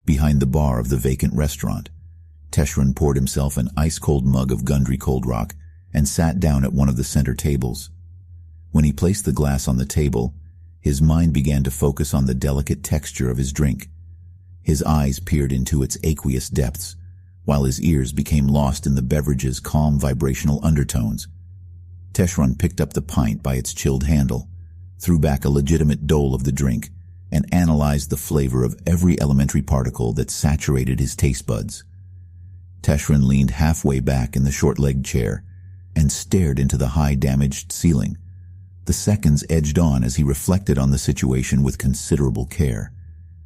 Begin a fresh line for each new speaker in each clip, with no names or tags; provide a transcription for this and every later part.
behind the bar of the vacant restaurant. Teshron poured himself an ice-cold mug of Gundry Cold Rock and sat down at one of the center tables. When he placed the glass on the table, his mind began to focus on the delicate texture of his drink. His eyes peered into its aqueous depths, while his ears became lost in the beverage's calm vibrational undertones. Teshron picked up the pint by its chilled handle, threw back a legitimate dole of the drink, and analyzed the flavor of every elementary particle that saturated his taste buds. Teshron leaned halfway back in the short-legged chair and stared into the high-damaged ceiling. The seconds edged on as he reflected on the situation with considerable care,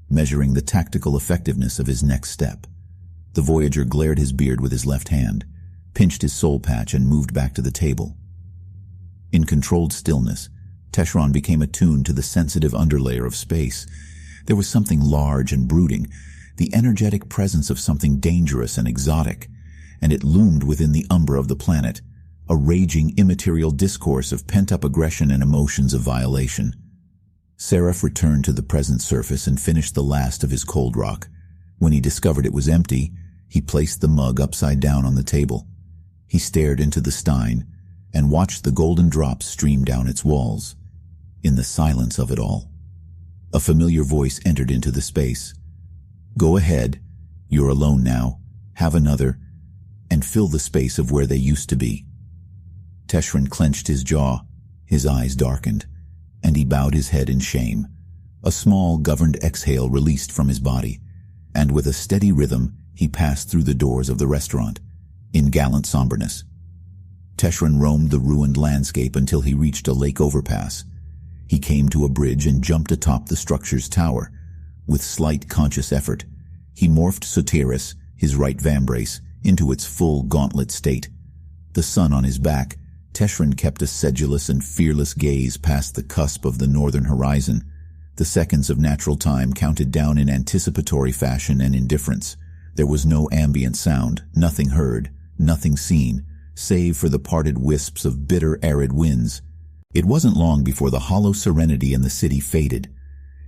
measuring the tactical effectiveness of his next step. The Voyager glared his beard with his left hand, pinched his soul patch, and moved back to the table. In controlled stillness, Teshron became attuned to the sensitive underlayer of space. There was something large and brooding, the energetic presence of something dangerous and exotic, and it loomed within the umbra of the planet, a raging immaterial discourse of pent-up aggression and emotions of violation. Seraph returned to the present surface and finished the last of his cold rock. When he discovered it was empty, he placed the mug upside down on the table. He stared into the stein and watched the golden drops stream down its walls. In the silence of it all, a familiar voice entered into the space. "Go ahead. You're alone now. Have another, and fill the space of where they used to be." Teshron clenched his jaw, his eyes darkened, and he bowed his head in shame. A small, governed exhale released from his body, and with a steady rhythm, he passed through the doors of the restaurant, in gallant somberness. Teshron roamed the ruined landscape until he reached a lake overpass. He came to a bridge and jumped atop the structure's tower. With slight conscious effort, he morphed Soteris, his right vambrace, into its full gauntlet state. The sun on his back, Teshron kept a sedulous and fearless gaze past the cusp of the northern horizon. The seconds of natural time counted down in anticipatory fashion and indifference. There was no ambient sound, nothing heard, nothing seen, save for the parted wisps of bitter, arid winds. It wasn't long before the hollow serenity in the city faded,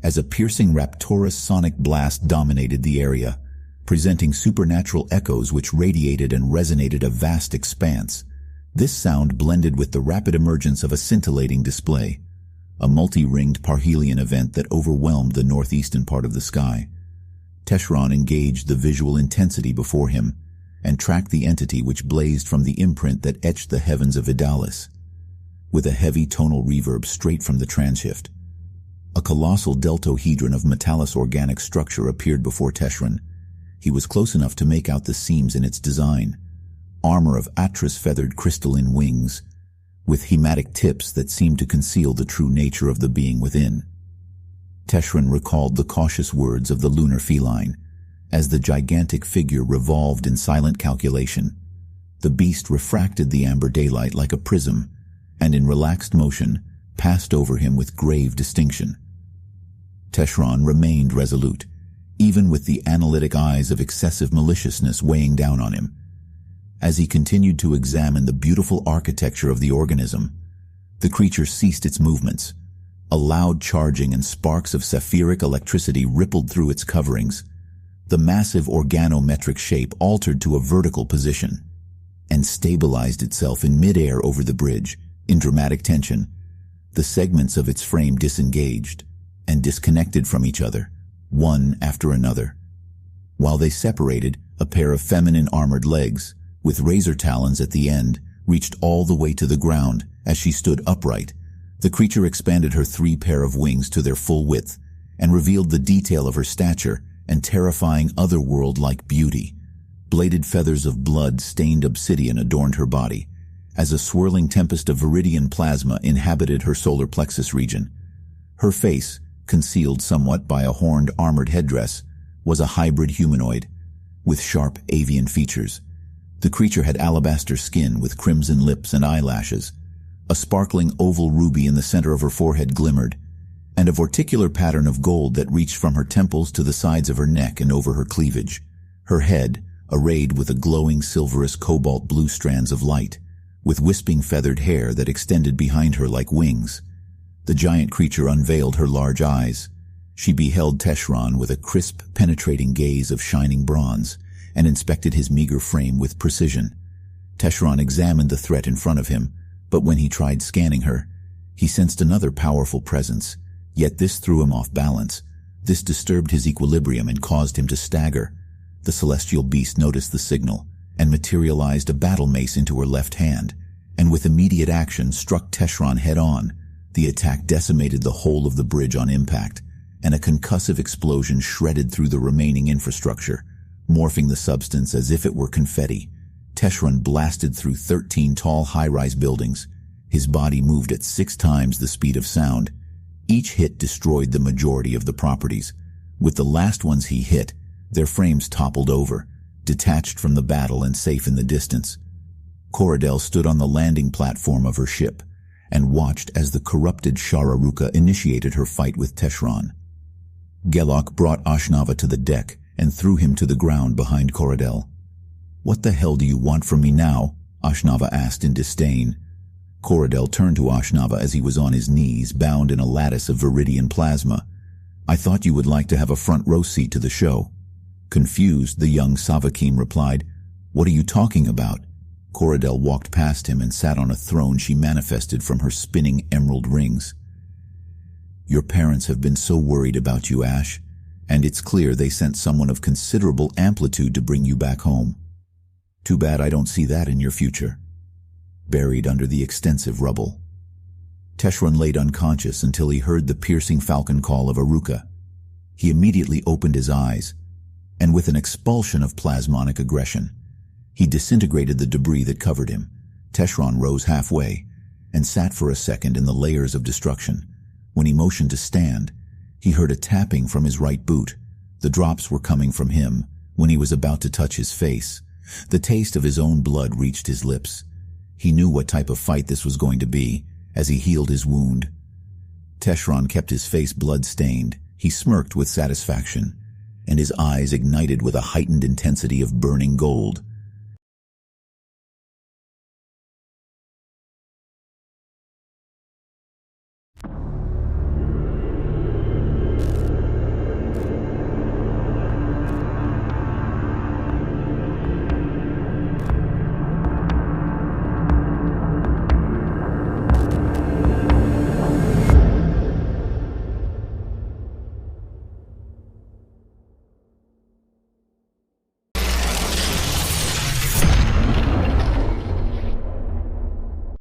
as a piercing rapturous sonic blast dominated the area, presenting supernatural echoes which radiated and resonated a vast expanse. This sound blended with the rapid emergence of a scintillating display, a multi-ringed parhelion event that overwhelmed the northeastern part of the sky. Teshron engaged the visual intensity before him and tracked the entity which blazed from the imprint that etched the heavens of Iddallys. With a heavy tonal reverb straight from the transhift, a colossal deltohedron of metallous organic structure appeared before Teshron. He was close enough to make out the seams in its design, armor of atlas-feathered crystalline wings, with hematic tips that seemed to conceal the true nature of the being within. Teshron recalled the cautious words of the lunar feline, as the gigantic figure revolved in silent calculation. The beast refracted the amber daylight like a prism, and in relaxed motion, passed over him with grave distinction. Teshron remained resolute, even with the analytic eyes of excessive maliciousness weighing down on him. As he continued to examine the beautiful architecture of the organism, the creature ceased its movements. A loud charging and sparks of sapphiric electricity rippled through its coverings. The massive organometric shape altered to a vertical position and stabilized itself in midair over the bridge. In dramatic tension, the segments of its frame disengaged and disconnected from each other, one after another. While they separated, a pair of feminine armored legs, with razor talons at the end, reached all the way to the ground. As she stood upright, the creature expanded her 3 pair of wings to their full width and revealed the detail of her stature and terrifying otherworld-like beauty. Bladed feathers of blood-stained obsidian adorned her body, as a swirling tempest of viridian plasma inhabited her solar plexus region. Her face, concealed somewhat by a horned armored headdress, was a hybrid humanoid, with sharp avian features. The creature had alabaster skin with crimson lips and eyelashes. A sparkling oval ruby in the center of her forehead glimmered, and a vorticular pattern of gold that reached from her temples to the sides of her neck and over her cleavage. Her head, arrayed with a glowing silverous cobalt blue strands of light, with wisping feathered hair that extended behind her like wings. The giant creature unveiled her large eyes, She beheld Teshron with a crisp, penetrating gaze of shining bronze and inspected his meager frame with precision. Teshron examined the threat in front of him, but when he tried scanning her, he sensed another powerful presence, yet this threw him off balance. This disturbed his equilibrium and caused him to stagger. The celestial beast noticed the signal and materialized a battle mace into her left hand, and with immediate action struck Teshron head-on. The attack decimated the whole of the bridge on impact, and a concussive explosion shredded through the remaining infrastructure, morphing the substance as if it were confetti. Teshron blasted through 13 tall high-rise buildings. His body moved at 6 times the speed of sound. Each hit destroyed the majority of the properties. With the last ones he hit, their frames toppled over, detached from the battle and safe in the distance. Corridel stood on the landing platform of her ship and watched as the corrupted Shararuka initiated her fight with Teshron. Gelok brought Ashnava to the deck and threw him to the ground behind Corridel. "What the hell do you want from me now?" Ashnava asked in disdain. Corridel turned to Ashnava as he was on his knees, bound in a lattice of viridian plasma. "I thought you would like to have a front row seat to the show." Confused, the young Savakim replied, "What are you talking about?" Corridel walked past him and sat on a throne she manifested from her spinning emerald rings. "Your parents have been so worried about you, Ash, and it's clear they sent someone of considerable amplitude to bring you back home. Too bad I don't see that in your future." Buried under the extensive rubble, Teshron laid unconscious until he heard the piercing falcon call of Aruka. He immediately opened his eyes, and with an expulsion of plasmonic aggression, he disintegrated the debris that covered him. Teshron rose halfway and sat for a second in the layers of destruction. When he motioned to stand, he heard a tapping from his right boot. The drops were coming from him when he was about to touch his face. The taste of his own blood reached his lips. He knew what type of fight this was going to be as he healed his wound. Teshron kept his face blood-stained. He smirked with satisfaction, and his eyes ignited with a heightened intensity of burning gold.